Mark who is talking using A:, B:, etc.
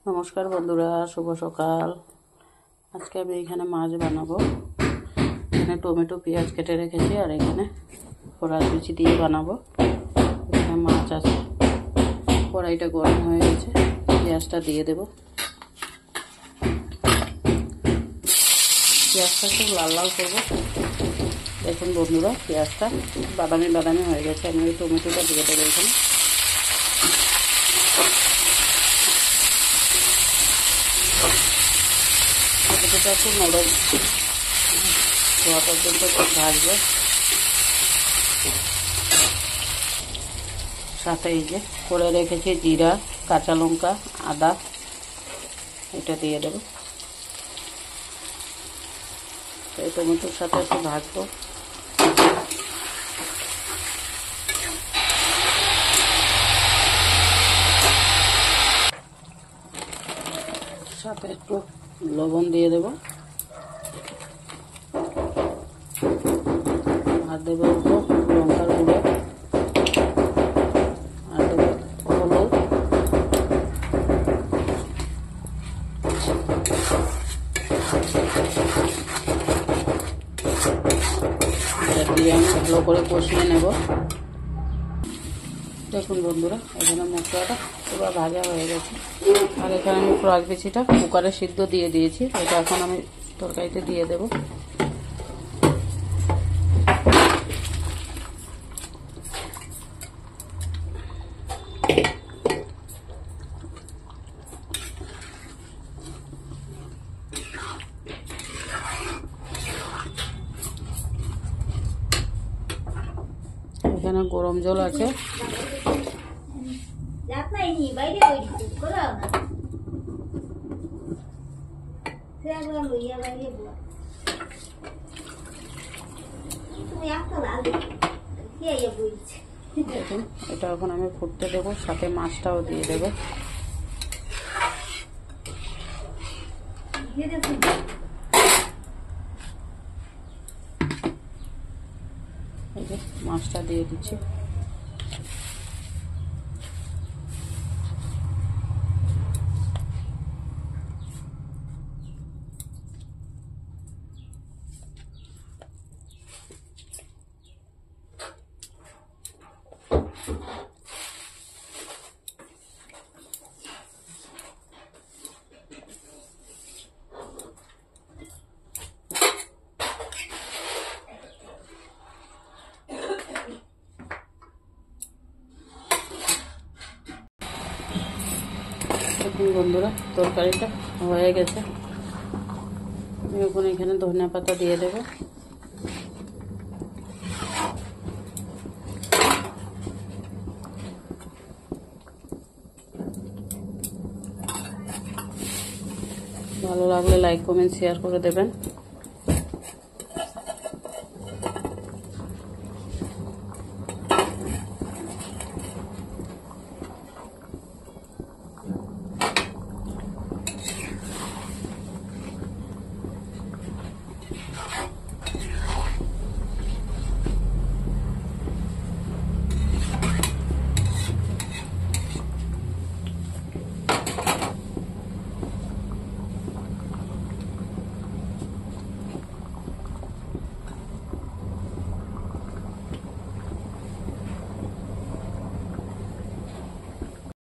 A: নমস্কার বন্ধুরা, শুভ সকাল। আজকে আমি এখানে মাছ বানাবো। এখানে টমেটো পেঁয়াজ কেটে রেখেছি, আর এখানে কড়াই লুচি দিয়ে বানাবো। এখানে মাছ আছে। কড়াইটা গরম হয়ে গেছে, পেঁয়াজটা দিয়ে দেব। পেঁয়াজটা খুব লাল লাল করবো। দেখুন বন্ধুরা, পেঁয়াজটা বাদামি বাদামি হয়ে গেছে। আমি ওই টমেটোটা দিয়ে দেবো এখানে। টমেটোটা খুব নরম হওয়া পর্যন্ত খুব ভাজবো। সাথে এই যে করে রেখেছি জিরা, কাঁচা লঙ্কা, আদা, এটা দিয়ে দেবো। এই টমেটোর সাথে একটু ভাজবো। সাথে একটু লবণ দিয়ে দেবো, আর দেবো লঙ্কার গুঁড়ো, আর দেবো হলুদ, এটা দিয়ে আমি ভালো করে কষিয়ে নেব। দেখুন বন্ধুরা, এখানে মশলাটা পুরো ভাজা হয়ে গেছে। আর এখানে আমি পেঁয়াজ কুচিটা কুকারে সিদ্ধ দিয়ে দিয়েছি। এটা এখন আমি তরকারিতে দিয়ে দেব। এখানে গরম জল আছে। দেখুন, এটা এখন আমি ফুটতে দেবো। সাথে মাছটাও দিয়ে দেবো। এই যে মাছটা দিয়ে দিচ্ছি। বন্ধুরা, তরকারিটা হয়ে গেছে। আমি এখন এখানে ধনিয়া পাতা দিয়ে দেব। ভালো লাগলে লাইক, কমেন্ট, শেয়ার করে দেবেন।